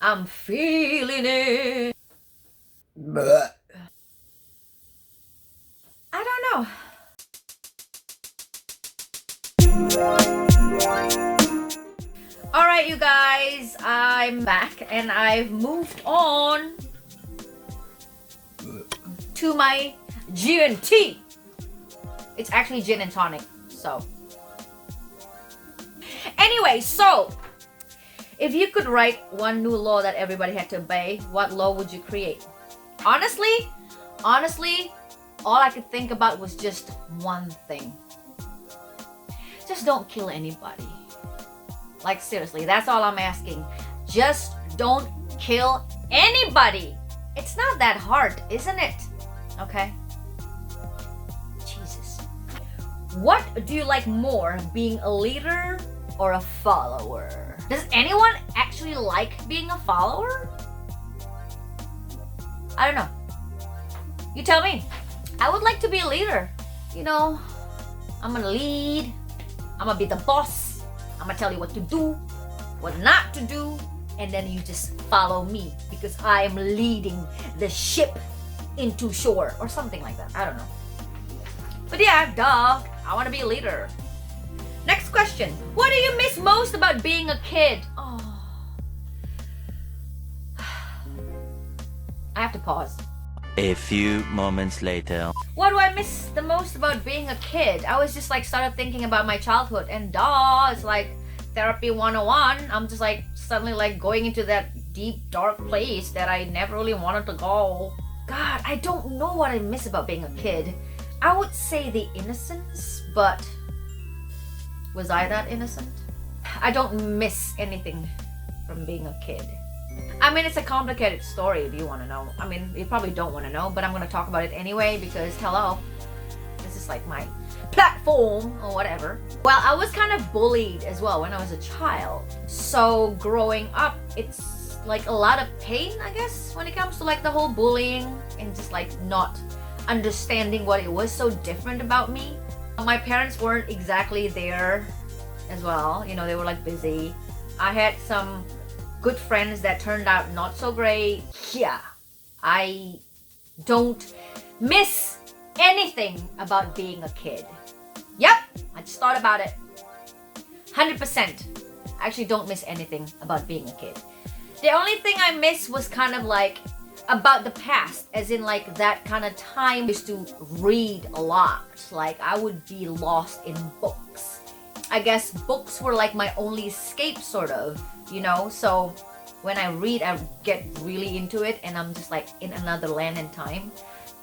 I'm feeling it. I don't know. Alright, you guys, I'm back and I've moved on to my G&T. It's actually gin and tonic, so. Anyway, so if you could write one new law that everybody had to obey, what law would you create? Honestly, all I could think about was just one thing. Just don't kill anybody. Like seriously, that's all I'm asking. Just don't kill anybody. It's not that hard, isn't it? Okay? Jesus. What do you like more, being a leader or a follower? Does anyone actually like being a follower? I don't know. You tell me. I would like to be a leader. You know, I'm gonna lead. I'm gonna be the boss. I'm gonna tell you what to do, what not to do, and then you just follow me because I am leading the ship into shore or something like that. I don't know. But yeah, duh. I wanna be a leader. Next question. What do you miss most about being a kid? Oh. I have to pause. A few moments later. What do I miss the most about being a kid? I was just like started thinking about my childhood and duh, it's like therapy 101. I'm just like suddenly like going into that deep dark place that I never really wanted to go. God, I don't know what I miss about being a kid. I would say the innocence, but was I that innocent? I don't miss anything from being a kid. I mean, it's a complicated story if you want to know. I mean, you probably don't want to know, but I'm going to talk about it anyway because, hello, this is like my platform or whatever. Well, I was kind of bullied as well when I was a child. So growing up, it's like a lot of pain, I guess, when it comes to like the whole bullying and just like not understanding what it was so different about me. My parents weren't exactly there as well. You know, they were like busy. I had some good friends that turned out not so great. Yeah, I don't miss anything about being a kid. Yep, I just thought about it. 100%. I actually don't miss anything about being a kid. The only thing I miss was kind of like about the past, as in like that kind of time I used to read a lot. Like I would be lost in books. I guess books were like my only escape sort of, you know? So when I read, I get really into it and I'm just like in another land and time.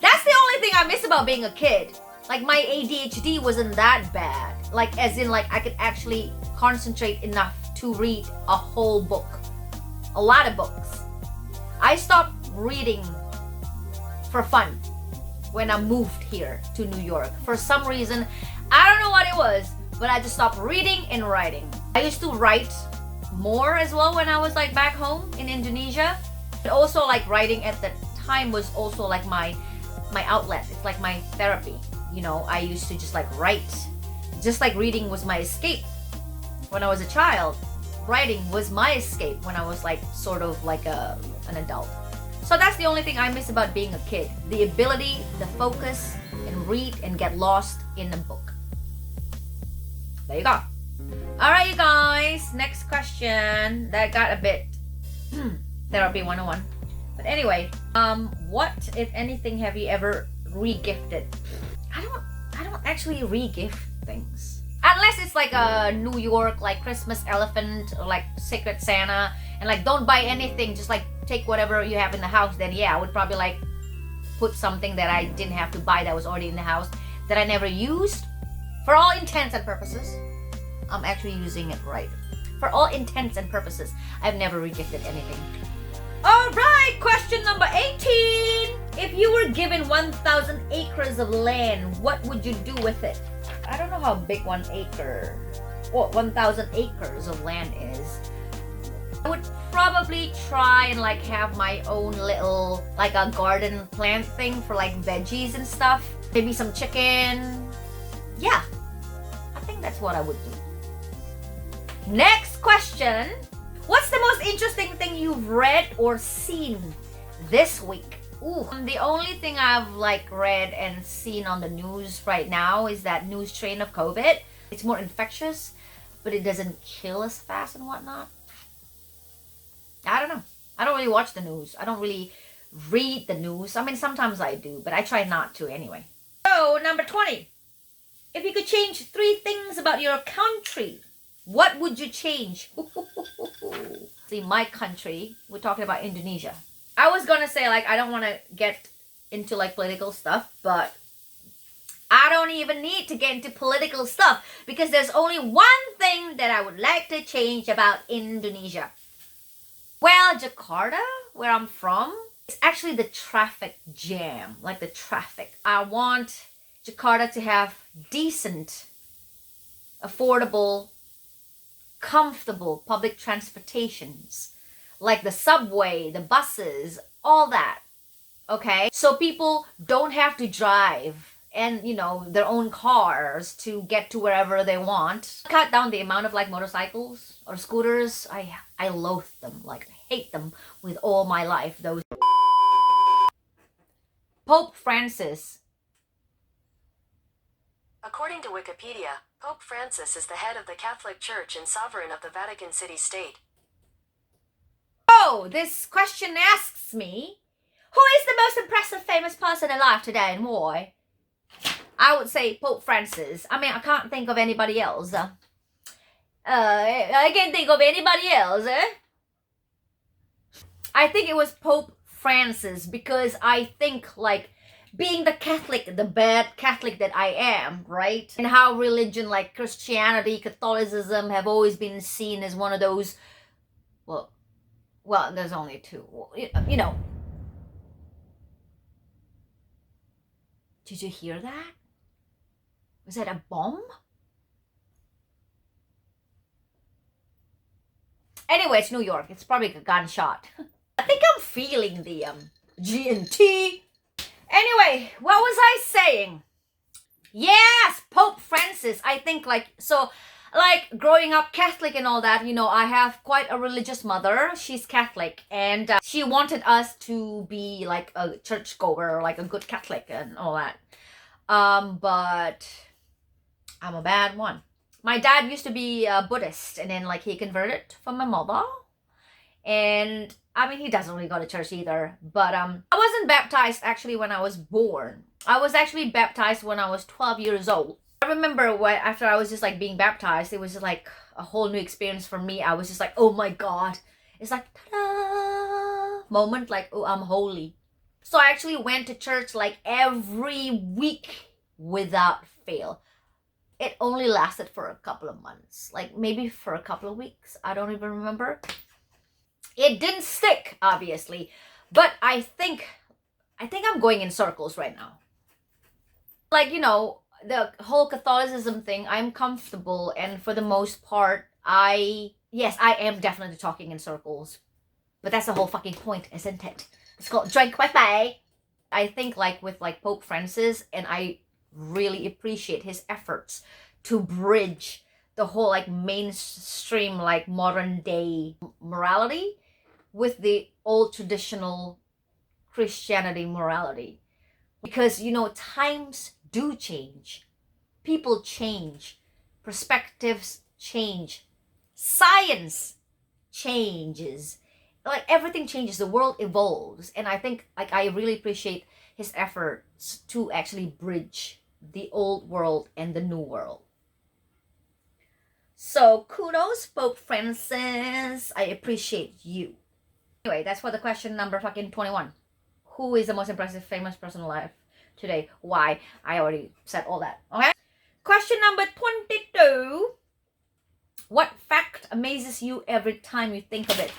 That's the only thing I miss about being a kid. Like my ADHD wasn't that bad. Like as in like I could actually concentrate enough to read a whole book. A lot of books. I stopped reading for fun when I moved here to New York. For some reason, I don't know what it was, but I just stopped reading and writing. I used to write more as well when I was like back home in Indonesia. But also like writing at the time was also like my outlet. It's like my therapy. You know, I used to just like write. Just like reading was my escape when I was a child. Writing was my escape when I was like sort of like an adult. So that's the only thing I miss about being a kid. The ability to focus and read and get lost in a book. There you go. Alright, you guys. Next question. That got a bit therapy 101. But anyway, what, if anything, have you ever re-gifted? I don't actually re-gift things. Unless it's like a New York, like Christmas elephant or like Secret Santa. And like, don't buy anything, just like take whatever you have in the house. Then yeah, I would probably like put something that I didn't have to buy that was already in the house that I never used. For all intents and purposes, I'm actually using it right. For all intents and purposes, I've never re-gifted anything. Alright, question number 18. If you were given 1,000 acres of land, what would you do with it? I don't know how big 1 acre, or 1,000 acres of land is. I would probably try and like have my own little, like a garden plant thing for like veggies and stuff. Maybe some chicken. Yeah, I think that's what I would do. Next question. What's the most interesting thing you've read or seen this week? Ooh, the only thing I've like read and seen on the news right now is that new strain of COVID. It's more infectious, but it doesn't kill as fast and whatnot. I don't know. I don't really watch the news. I don't really read the news. I mean, sometimes I do, but I try not to anyway. So, number 20. If you could change 3 things about your country, what would you change? See, my country, we're talking about Indonesia. I was gonna say, like, I don't want to get into, like, political stuff, but I don't even need to get into political stuff because there's only one thing that I would like to change about Indonesia. Well, Jakarta, where I'm from, it's actually the traffic jam, like the traffic. I want Jakarta to have decent, affordable, comfortable public transportations, like the subway, the buses, all that, okay? So people don't have to drive and, you know, their own cars to get to wherever they want. Cut down the amount of like motorcycles or scooters. I loathe them, like hate them with all my life. Those Pope Francis. According to Wikipedia, Pope Francis is the head of the Catholic Church and sovereign of the Vatican City State. Oh, this question asks me, who is the most impressive famous person alive today and why? I would say Pope Francis. I mean, I can't think of anybody else. I can't think of anybody else. I think it was Pope Francis because I think, like, being the Catholic, the bad Catholic that I am, right? And how religion like Christianity, Catholicism have always been seen as one of those, well, there's only 2, you know. Did you hear that? Was that a bomb? Anyway, it's New York. It's probably a gunshot. I think I'm feeling the G&T. Anyway, what was I saying? Yes, Pope Francis. I think like growing up Catholic and all that, you know, I have quite a religious mother. She's Catholic and she wanted us to be like a churchgoer, like a good Catholic and all that. But I'm a bad one. My dad used to be a Buddhist and then like he converted from my mother. And I mean, he doesn't really go to church either. But I wasn't baptized actually when I was born. I was actually baptized when I was 12 years old. I remember after I was just like being baptized, it was just like a whole new experience for me. I was just like, oh my God. It's like, ta-da! Moment like, oh, I'm holy. So I actually went to church like every week without fail. It only lasted for a couple of months. Like maybe for a couple of weeks. I don't even remember. It didn't stick, obviously, but I think I'm going in circles right now. Like, you know, the whole Catholicism thing, I'm comfortable, and for the most part, yes, I am definitely talking in circles, but that's the whole fucking point, isn't it? It's called drink with me. I think like with like Pope Francis, and I really appreciate his efforts to bridge the whole like mainstream like modern day morality with the old traditional Christianity morality. Because, you know, times do change. People change. Perspectives change. Science changes. Like everything changes. The world evolves. And I think like I really appreciate his efforts to actually bridge the old world and the new world. So kudos, Pope Francis. I appreciate you. Anyway, that's for the question number fucking 21. Who is the most impressive famous person alive today? Why? I already said all that. Okay? Question number 22. What fact amazes you every time you think of it?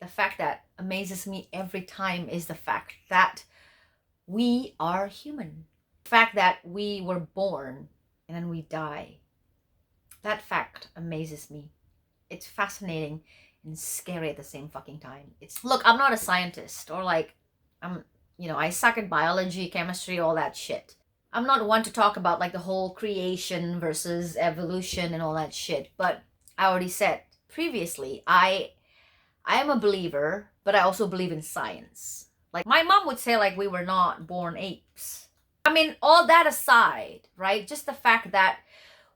The fact that amazes me every time is the fact that we are human. The fact that we were born and then we die. That fact amazes me. It's fascinating and scary at the same fucking time. Look, I'm not a scientist or like, I suck at biology, chemistry, all that shit. I'm not one to talk about like the whole creation versus evolution and all that shit. But I already said previously, I I am a believer, but I also believe in science. Like, my mom would say, like, we were not born apes. I mean, all that aside, right? Just the fact that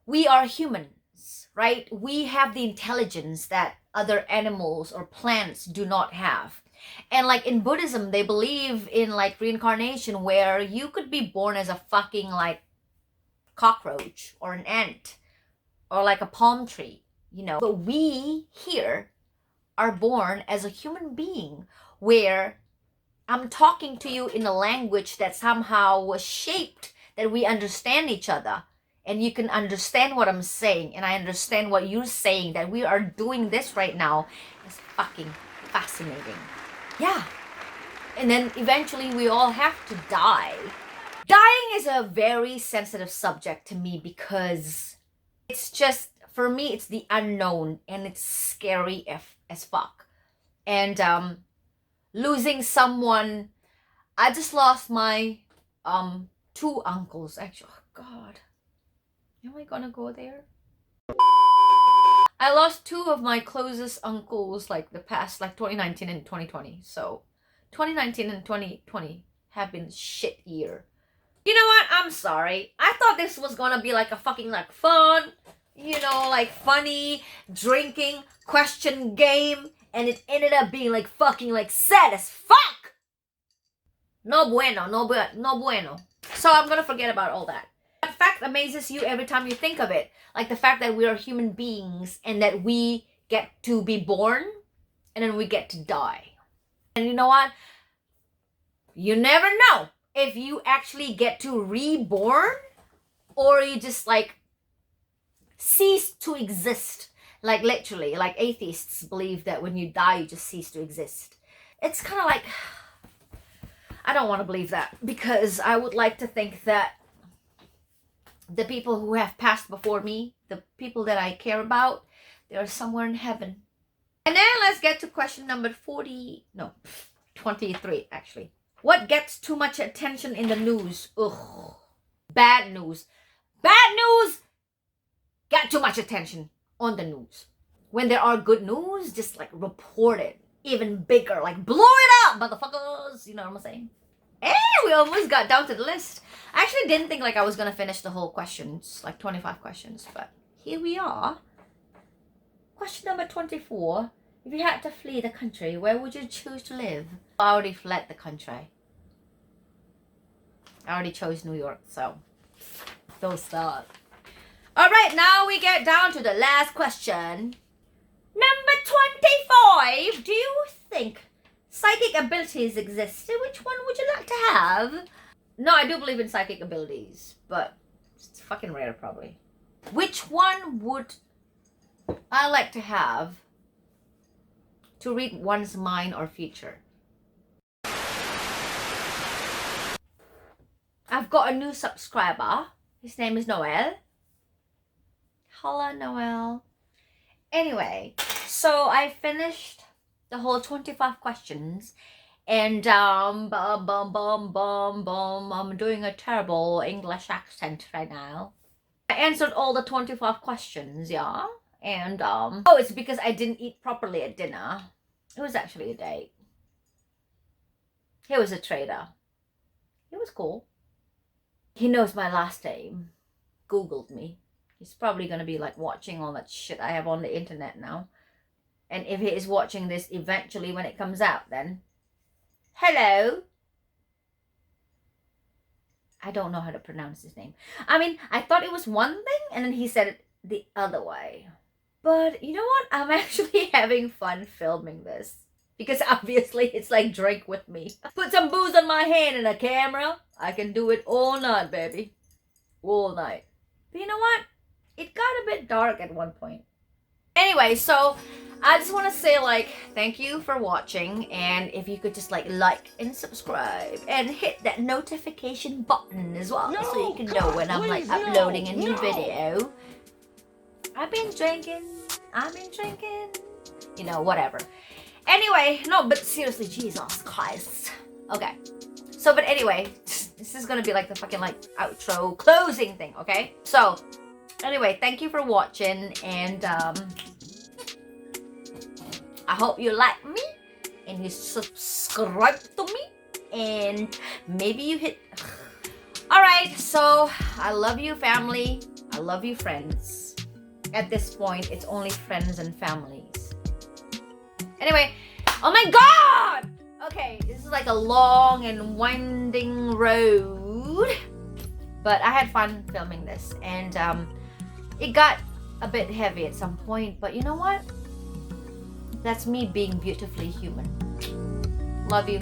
we are humans, right? We have the intelligence that other animals or plants do not have. And like in Buddhism, they believe in like reincarnation, where you could be born as a fucking like cockroach or an ant or like a palm tree, you know. But we here are born as a human being, where I'm talking to you in a language that somehow was shaped that we understand each other. And you can understand what I'm saying, and I understand what you're saying, that we are doing this right now. It's fucking fascinating. Yeah. And then eventually we all have to die. Dying is a very sensitive subject to me, because it's just, for me, it's the unknown, and it's scary as fuck. And losing someone, I just lost my 2 uncles, actually. Oh god, am I gonna go there? I lost 2 of my closest uncles like the past, like 2019 and 2020. So 2019 and 2020 have been shit year. You know what? I'm sorry. I thought this was gonna be like a fucking like fun, you know, like funny drinking question game, and it ended up being like fucking like sad as fuck. No bueno, no bueno. So I'm gonna forget about all that. That fact amazes you every time you think of it. Like the fact that we are human beings, and that we get to be born, and then we get to die. And you know what? You never know if you actually get to reborn, or you just like cease to exist. Like literally, like atheists believe that when you die, you just cease to exist. It's kind of like, I don't want to believe that, because I would like to think that the people who have passed before me, the people that I care about, they are somewhere in heaven. And then let's get to question number 23 actually. What gets too much attention in the news? Ugh. Bad news. Bad news got too much attention on the news. When there are good news, just like report it even bigger, like blow it up, motherfuckers. You know what I'm saying? And we almost got down to the list. I actually didn't think like I was gonna finish the whole questions, like 25 questions, but here we are. Question number 24. If you had to flee the country, where would you choose to live? I already fled the country. I already chose New York, so don't start. Alright, now we get down to the last question. Number 25. Do you think psychic abilities exist? Which one would you like to have? No, I do believe in psychic abilities, but it's fucking rare probably. Which one would I like to have to read one's mind or future? I've got a new subscriber. His name is Noel. Holla, Noel. Anyway, so I finished the whole 25 questions, and I'm doing a terrible English accent right now. I answered all the 25 questions, yeah. And oh, it's because I didn't eat properly at dinner. It was actually a date. He was a trader. He was cool. He knows my last name. Googled me. He's probably gonna be like watching all that shit I have on the internet now. And if he is watching this eventually when it comes out, then hello. I don't know how to pronounce his name. I mean, I thought it was one thing, and then he said it the other way. But you know what? I'm actually having fun filming this. Because obviously it's like drink with me. Put some booze on my hand and a camera. I can do it all night, baby. All night. But you know what? It got a bit dark at one point. Anyway, so I just want to say like thank you for watching, and if you could just like and subscribe and hit that notification button as well, so you can know when I'm like uploading a new video. I've been drinking, you know, whatever. Anyway, no, but seriously, Jesus Christ. Okay, so but anyway, this is gonna be like the fucking like outro closing thing, okay? So anyway, thank you for watching, and I hope you like me and you subscribe to me and maybe you hit. Alright, so I love you, family. I love you, friends. At this point, it's only friends and families. Anyway, oh my god! Okay, this is like a long and winding road. But I had fun filming this. And it got a bit heavy at some point. But you know what? That's me being beautifully human. Love you.